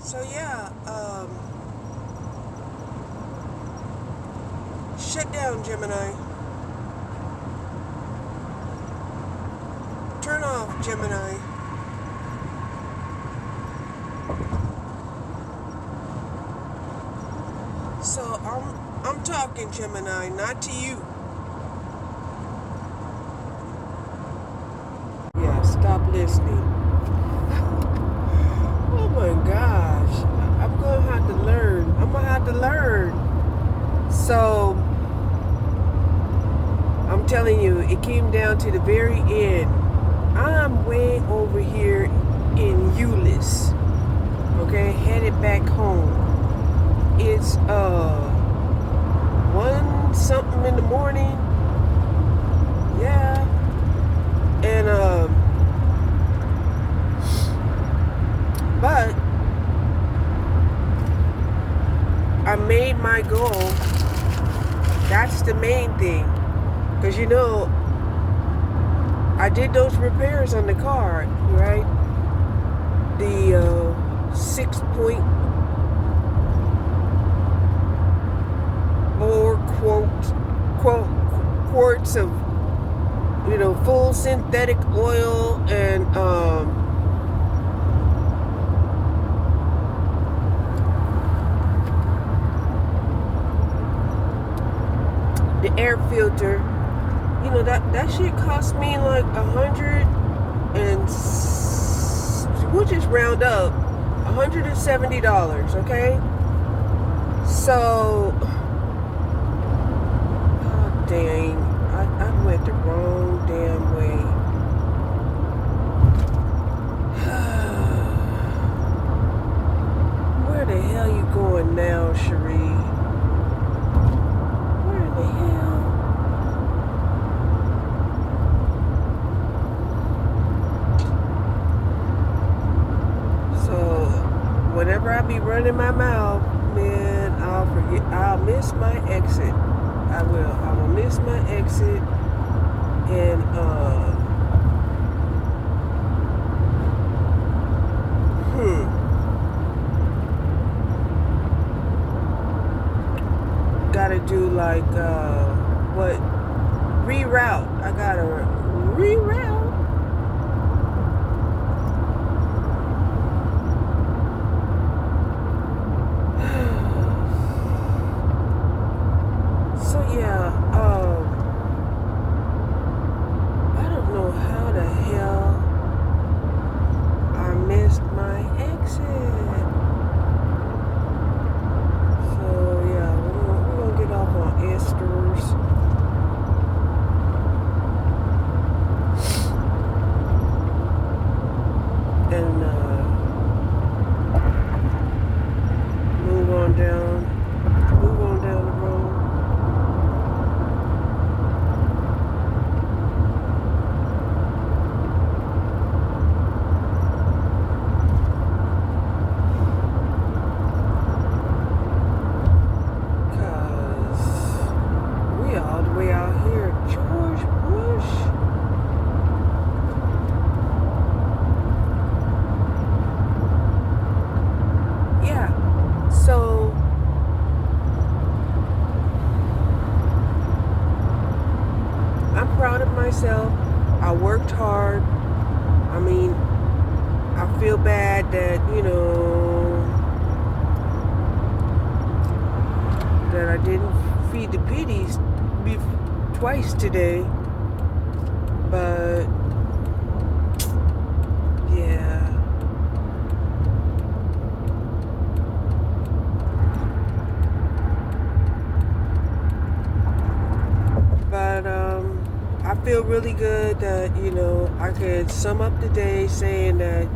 So yeah, shut down, Gemini. Turn off, Gemini. So I'm talking, Gemini, not to you. Yeah, stop listening. Oh my gosh. I'm gonna have to learn. I'm gonna have to learn. So I'm telling you, it came down to the very end. I'm way over here in Euless, okay, headed back home. It's 1 something in the morning. Yeah. And but I made my goal. That's the main thing. Because I did those repairs on the car, right? The 6.4 quarts of full synthetic oil and the air filter. That shit cost me like 100 and we'll just round up $170, okay? So oh dang, I went the wrong damn way. Where the hell you going now, Cherie? Where the hell? Whenever I be running my mouth, man, I'll miss my exit. I will miss my exit. And gotta do like what? Reroute. I gotta reroute. I don't know how the hell I missed my exit. So yeah, we're gonna get off on Esther's. And move on down the road. Myself. I worked hard. I mean, I feel bad that, that I didn't feed the pitties twice today. But, yeah. But, I feel really good that, I could sum up the day saying that,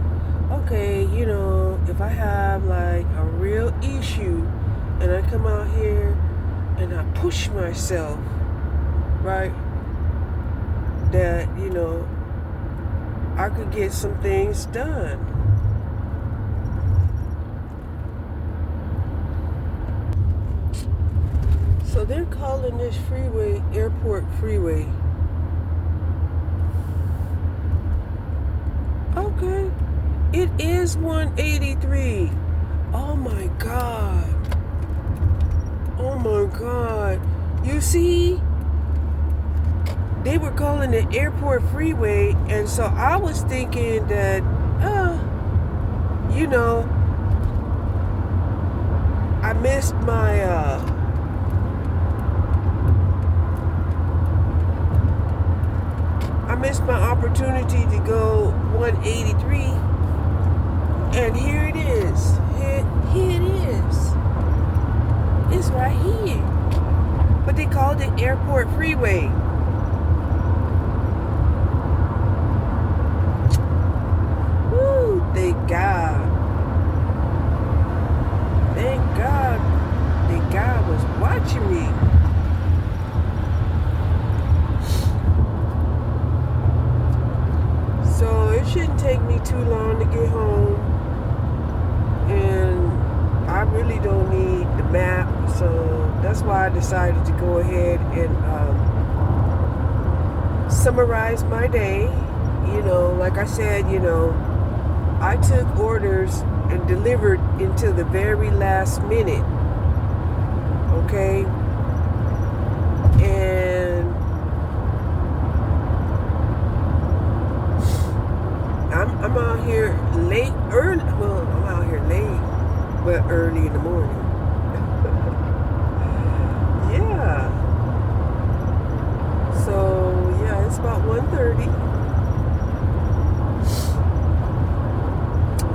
okay, if I have like a real issue and I come out here and I push myself, right, that, I could get some things done. So they're calling this freeway Airport Freeway. Okay, it is 183. Oh my God. Oh my God. You see, they were calling it airport freeway, and so I was thinking that, you know, I missed my, opportunity to go 183, and here it is. Here it is. It's right here. But they called it airport freeway. Woo, thank God. Thank God that God was watching me. So it shouldn't take me too long to get home. And I really don't need the map. So that's why I decided to go ahead and summarize my day. You know, like I said, you know, I took orders and delivered until the very last minute. Okay? And I'm out here early. Well, I'm out here late, but early in the morning. Yeah. So, yeah, it's about 1:30.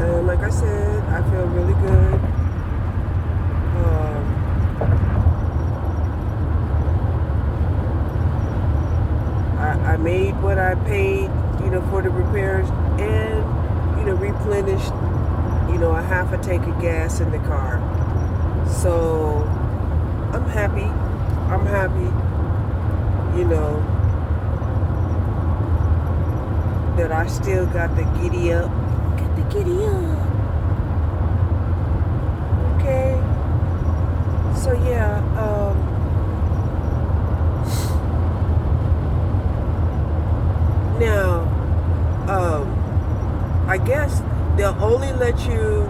And like I said, I feel really good. I made what I paid, you know, for the repairs, and, you know, replenished, you know, a half a tank of gas in the car. So I'm happy. I'm happy, you know, that I still got the giddy up. Got the giddy up. Okay. So yeah, now, I guess they'll only let you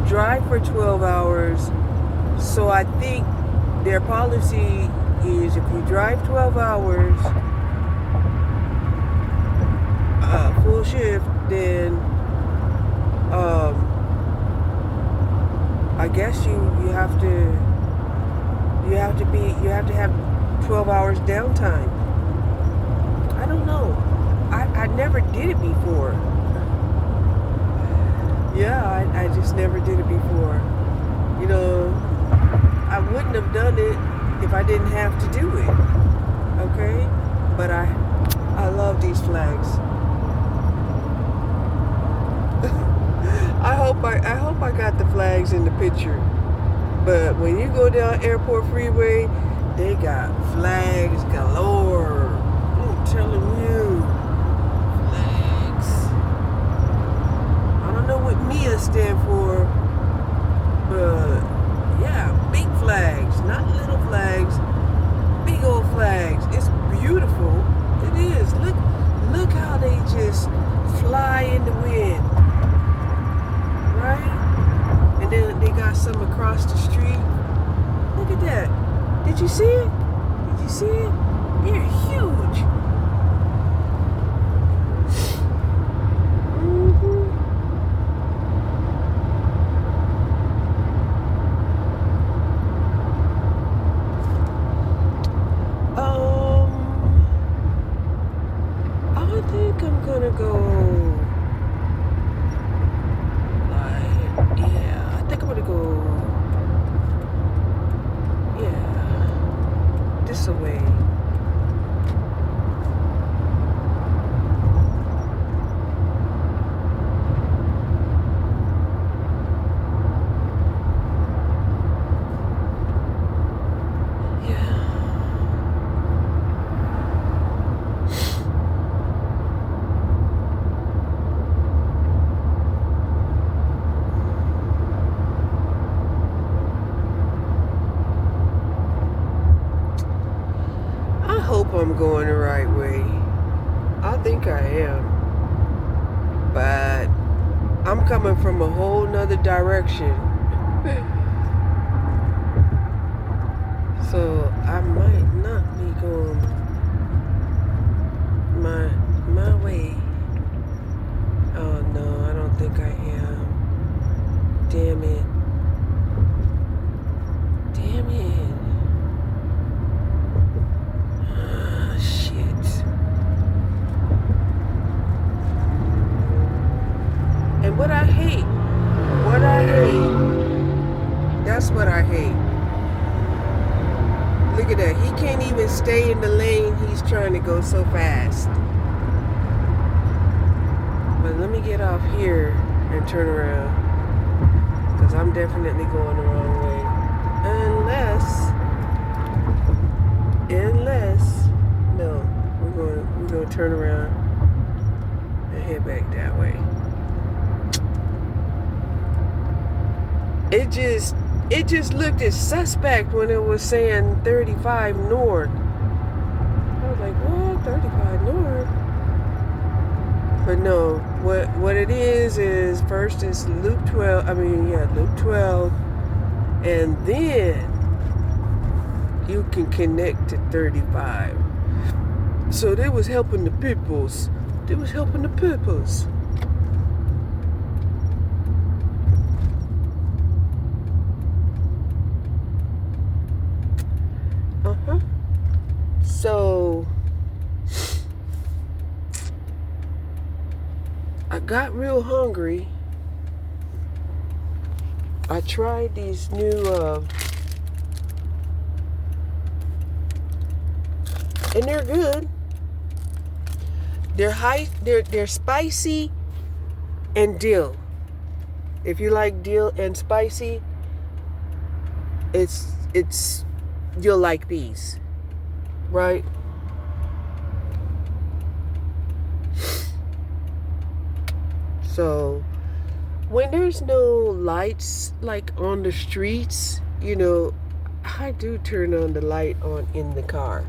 drive for 12 hours. So I think their policy is if you drive 12 hours, full shift, then I guess you have to have 12 hours downtime. I don't know. I never did it before. Yeah, I just never did it before. You know, I wouldn't have done it if I didn't have to do it. Okay? But I love these flags. I hope I got the flags in the picture. But when you go down Airport Freeway, they got flags galore. I'm telling you. Flags. I don't know what MIA stand for, but yeah, big flags, not little flags, big old flags. It's beautiful. It is. Look how they just fly in the wind. Right? And then they got some across the street. Look at that. Did you see it? Did you see it? They're huge. I think I'm gonna go. I think I'm gonna go. Yeah, this away. I hope I'm going the right way. I think I am. But I'm coming from a whole nother direction. So I might not be going my way. Oh no, I don't think I am. Damn it. Damn it. Ah, shit. And what I hate, that's what I hate. Look at that. He can't even stay in the lane. He's trying to go so fast. But let me get off here and turn around. Because I'm definitely going the wrong way. Unless, no, we're going to turn around and head back that way. It just looked as suspect when it was saying 35 north. I was like, what? 35 north? But no, what it is first it's loop 12, loop 12, and then you can connect to 35. So they was helping the peoples. So I got real hungry. I tried these new and they're good. They're spicy and dill. If you like dill and spicy, it's you'll like these. Right? So when there's no lights like on the streets, I do turn on the light on in the car.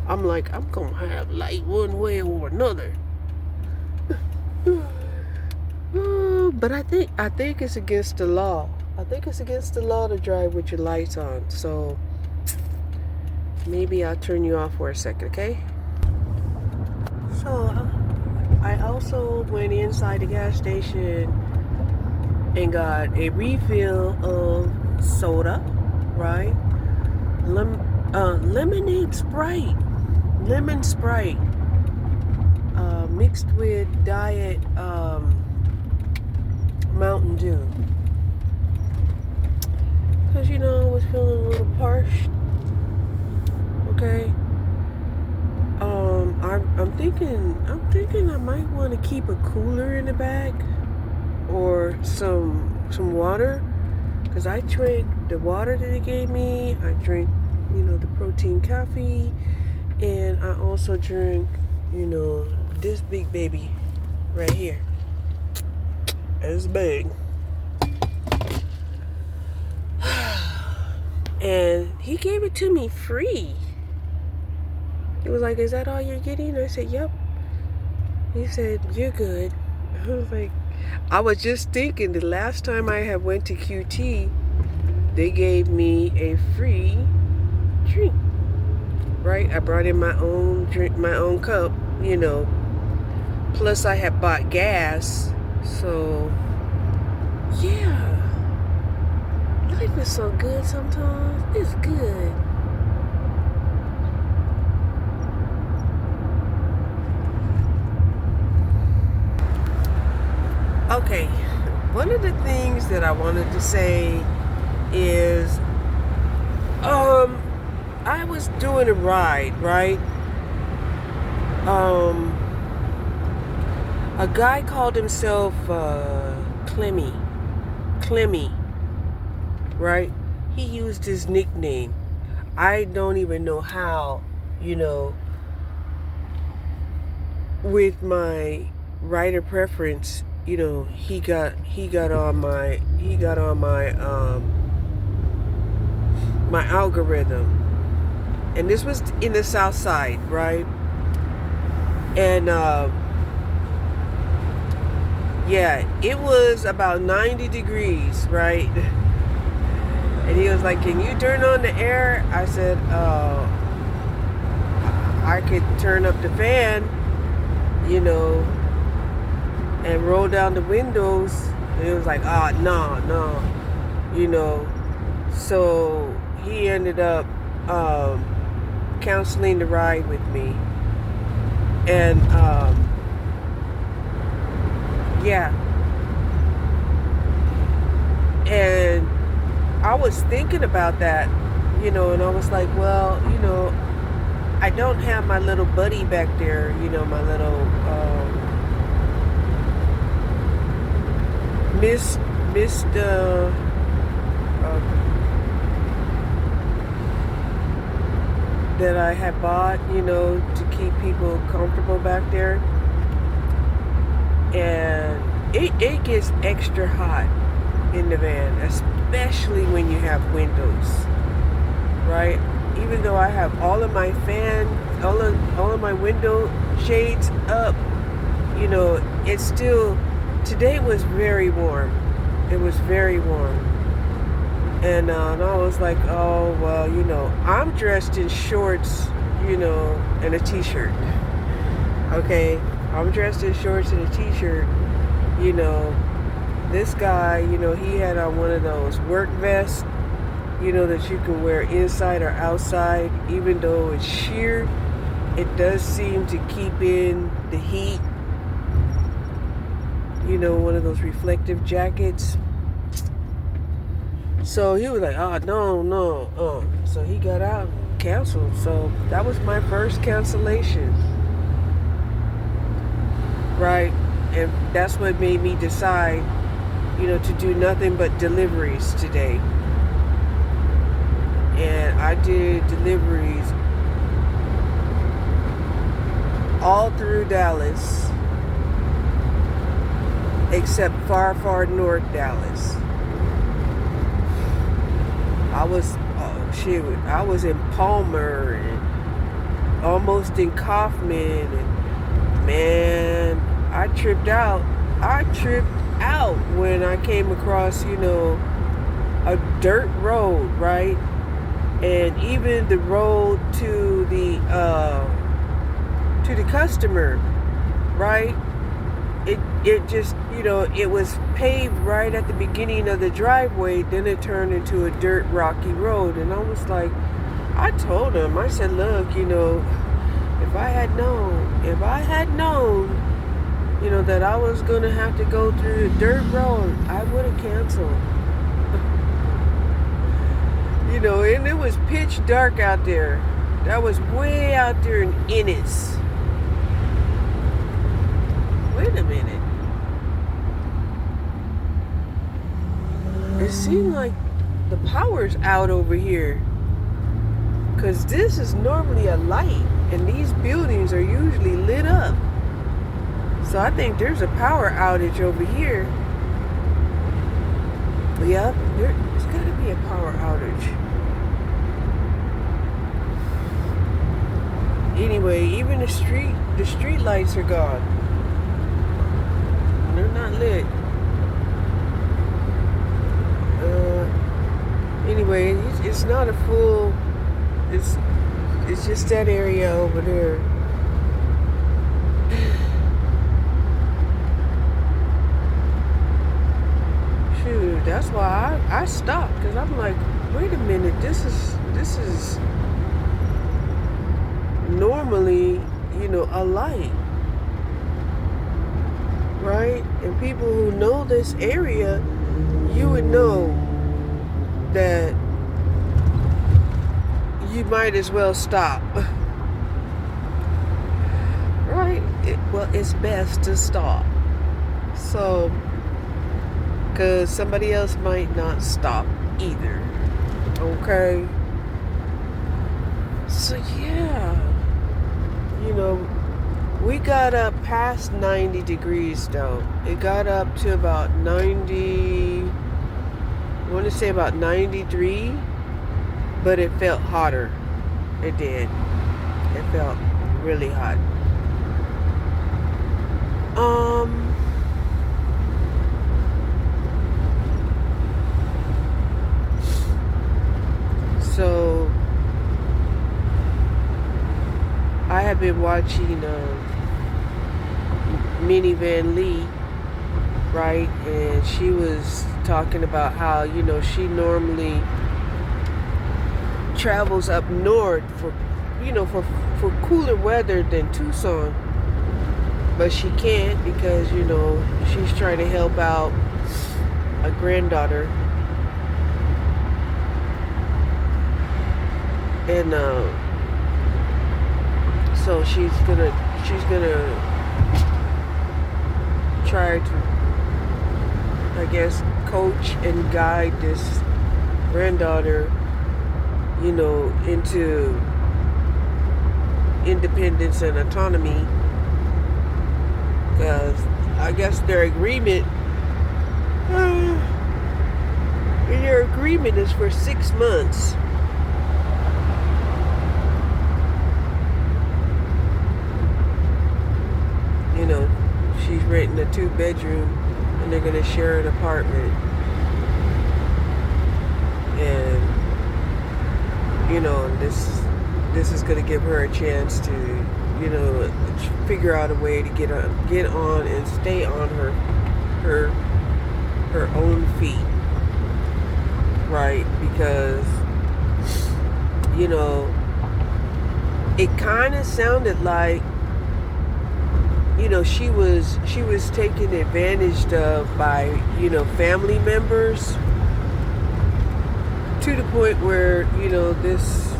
I'm like, I'm gonna have light one way or another. But I think it's against the law. I think it's against the law to drive with your lights on. So maybe I'll turn you off for a second, okay? So I also went inside the gas station and got a refill of soda, right? Lemonade Sprite. Lemon Sprite. Mixed with diet Mountain Dew. Because, I was feeling a little parched. Okay. I'm thinking I might want to keep a cooler in the back or some water, because I drank the water that they gave me. I drank, the protein coffee, and I also drank, this big baby right here. It's big. And he gave it to me free. He was like, is that all you're getting? I said, yep. He said, you're good. I was like, I was just thinking the last time I had went to QT, they gave me a free drink. Right? I brought in my own drink, my own cup, Plus I had bought gas. So, yeah. Life is so good sometimes. It's good. Okay, one of the things that I wanted to say is, I was doing a ride, right? A guy called himself Clemmy, right? He used his nickname. I don't even know how, with my rider preference, he got on my my algorithm. And this was in the South Side, right? And Yeah, it was about 90 degrees, right? And he was like, "Can you turn on the air?" I said, I could turn up the fan, you know, and roll down the windows." And he was like, "Ah, no, no," you know. So he ended up counseling the ride with me. And yeah. And I was thinking about that, and I was like, well, I don't have my little buddy back there, my little Miss that I had bought, to keep people comfortable back there. And it gets extra hot in the van, especially when you have windows, right? Even though I have all of my all of my window shades up, it's still, today was very warm. It was very warm. And I was like, oh, well, I'm dressed in shorts, and a t-shirt. Okay? I'm dressed in shorts and a t-shirt, This guy, he had on one of those work vests, that you can wear inside or outside. Even though it's sheer, it does seem to keep in the heat. One of those reflective jackets. So he was like, oh, no. So he got out and canceled. So that was my first cancellation. Right? And that's what made me decide, to do nothing but deliveries today. And I did deliveries all through Dallas, except far, far north Dallas. I was in Palmer and almost in Kaufman, and man, I tripped out when I came across, a dirt road, right? And even the road to the customer, right? It just, it was paved right at the beginning of the driveway. Then it turned into a dirt, rocky road. And I was like, I told him, I said, look, if I had known, that I was going to have to go through the dirt road, I would have canceled. And it was pitch dark out there. That was way out there in Ennis. Wait a minute. It seemed like the power's out over here. Because this is normally a light. And these buildings are usually lit up. So I think there's a power outage over here. Yep, there's got to be a power outage. Anyway, even the street lights are gone. They're not lit. Anyway, it's not a full. It's just that area over there. Shoot, that's why I stopped, because I'm like, wait a minute, this is normally, a light, right? And people who know this area, you would know that you might as well stop. Right? It's best to stop. So, because somebody else might not stop either. Okay? So, yeah. We got up past 90 degrees though. It got up to about 90, I want to say about 93, but it felt hotter. It did. It felt really hot. I've been watching Minivan Lee, right? And she was talking about how, she normally travels up north for cooler weather than Tucson. But she can't because, she's trying to help out a granddaughter. And so she's gonna try to, I guess, coach and guide this granddaughter, into independence and autonomy. Because I guess their agreement is for 6 months. She's renting a 2-bedroom and they're going to share an apartment. And, this is going to give her a chance to, figure out a way to get on and stay on her own feet. Right? Because, it kind of sounded like, she was taken advantage of by, family members, to the point where, this,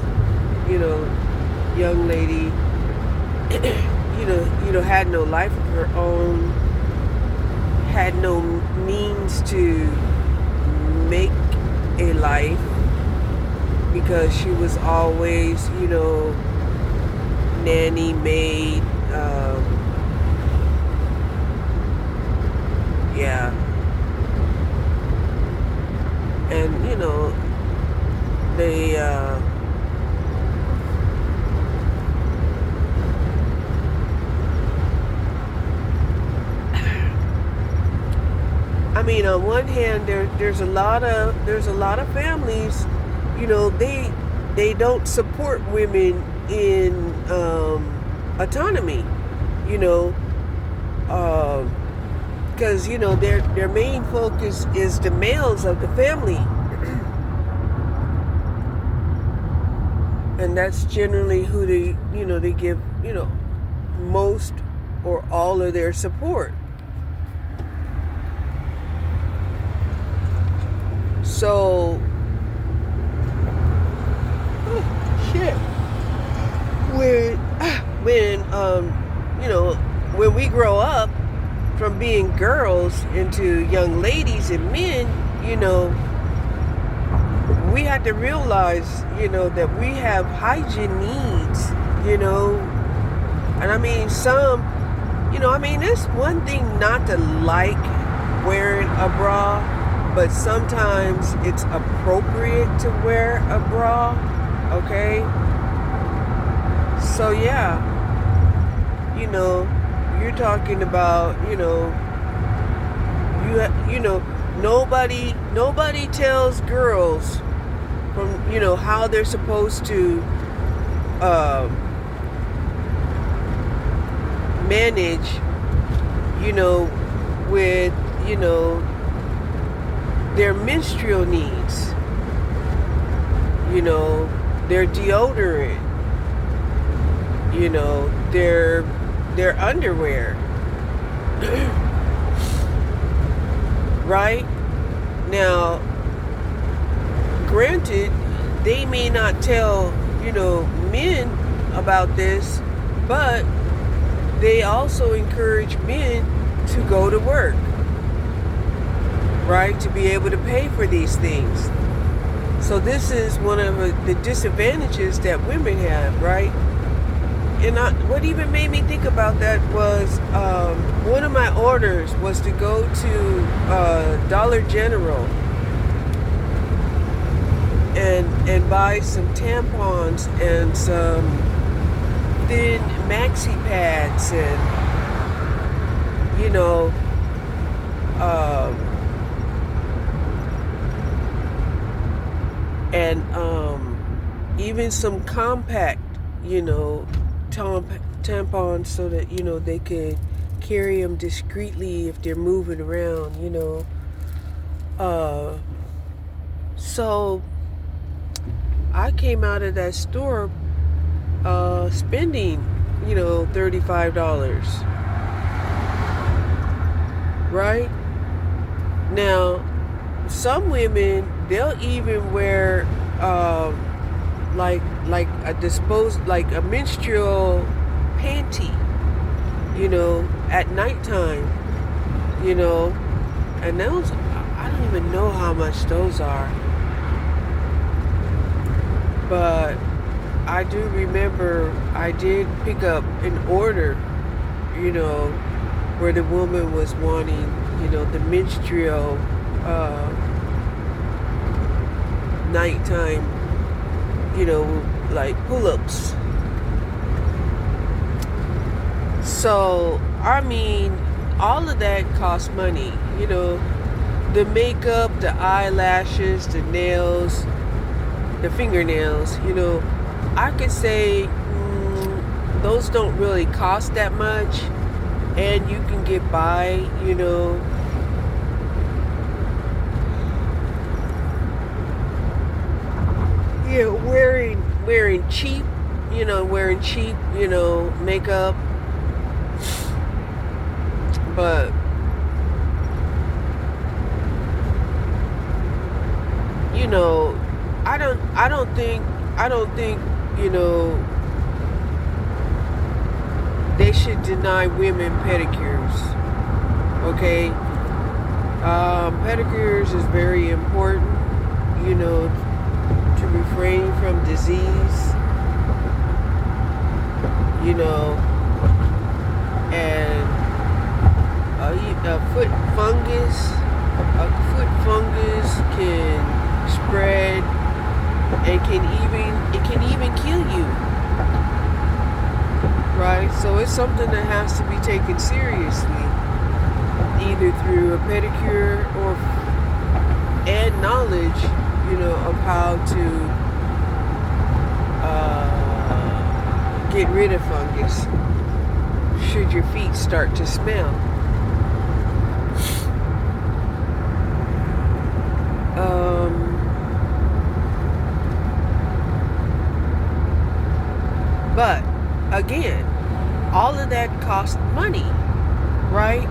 young lady, had no life of her own, had no means to make a life, because she was always, nanny, maid, yeah. And, they, I mean, on one hand, there's a lot of families, they don't support women in autonomy, because their main focus is the males of the family, and that's generally who they give most or all of their support. So, shit. When we grow up from being girls into young ladies and men, we had to realize, that we have hygiene needs, and I mean, it's one thing not to like wearing a bra, but sometimes it's appropriate to wear a bra, okay? So yeah, you're talking about, nobody tells girls from, how they're supposed to manage, with, their menstrual needs, their deodorant, their underwear. Right? Now, granted, they may not tell, men about this, but they also encourage men to go to work, right? To be able to pay for these things. So this is one of the disadvantages that women have, right? And what even made me think about that was one of my orders was to go to Dollar General and buy some tampons and some thin maxi pads and even some compact, tampons so that, they could carry them discreetly if they're moving around. Uh, so I came out of that store spending, $35. Right? Now, some women, they'll even wear like a menstrual panty, at nighttime, and those, I don't even know how much those are, but I do remember I did pick up an order, where the woman was wanting, the menstrual nighttime, like pull-ups. So, I mean, all of that costs money, the makeup, the eyelashes, the nails, the fingernails, I could say those don't really cost that much, and you can get by, wearing cheap, makeup. But I don't think, they should deny women pedicures. Okay? Pedicures is very important, to refrain from disease, and a foot fungus can spread and it can even kill you, right? So it's something that has to be taken seriously, either through a pedicure and knowledge, of how to get rid of fungus should your feet start to smell. But again, all of that costs money, right?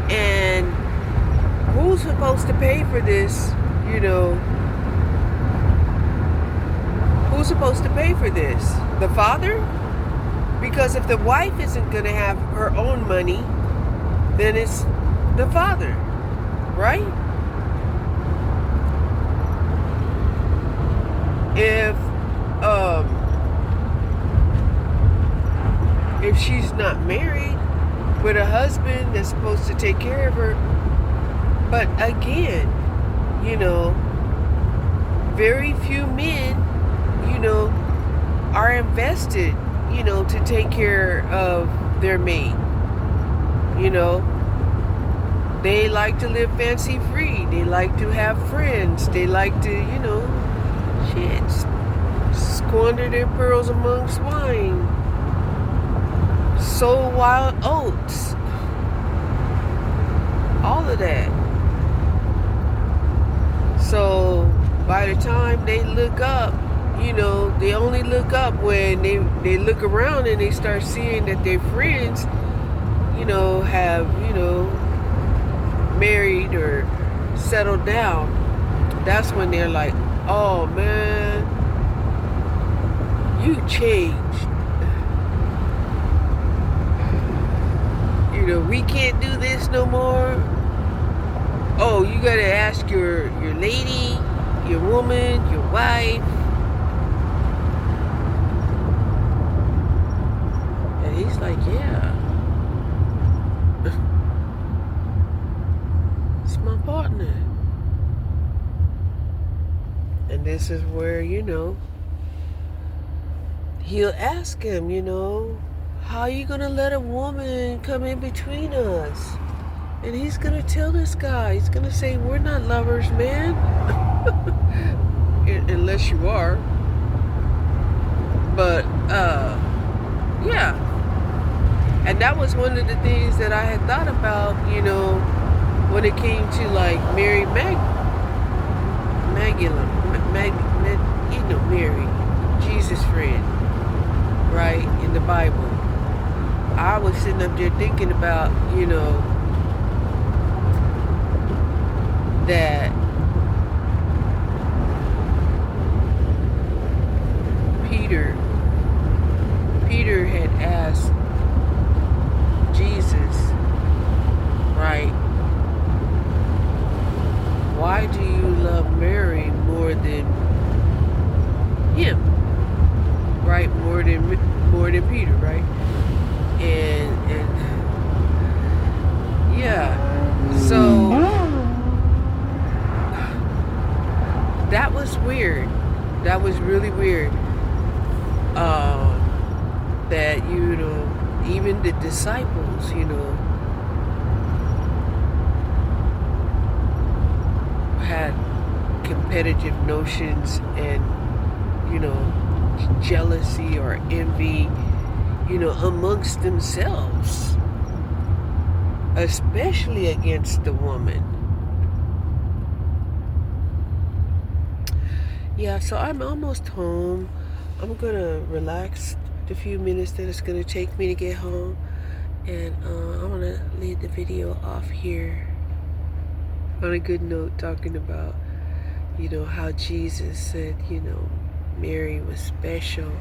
And who's supposed to pay for this? Who's supposed to pay for this? The father? Because if the wife isn't going to have her own money, then it's the father, right? If she's not married with a husband that's supposed to take care of her. But again, very few men, are invested, to take care of their mate. They like to live fancy free. They like to have friends. They like to, squander their pearls among swine. Sow wild oats. All of that. So by the time they look up, they only look up when they look around and they start seeing that their friends, have, married or settled down. That's when they're like, oh man, you changed. We can't do this no more. Oh, you gotta ask your lady, your woman, your wife. And he's like, yeah. It's my partner. And this is where, he'll ask him, how are you gonna let a woman come in between us? And he's gonna tell this guy, he's gonna say, we're not lovers, man. Unless you are. But, Yeah. And that was one of the things that I had thought about, when it came to like Mary Magdalene, Mary, Jesus' friend, right, in the Bible. I was sitting up there thinking about, that Peter had asked Jesus, right, why do you love Mary more than him, right, more than Peter, right? And yeah, so that was weird. That was really weird. That even the disciples, had competitive notions and jealousy or envy, amongst themselves, especially against the woman. Yeah, so I'm almost home. I'm gonna relax the few minutes that it's gonna take me to get home, and I want to leave the video off here on a good note, talking about how Jesus said Mary was special.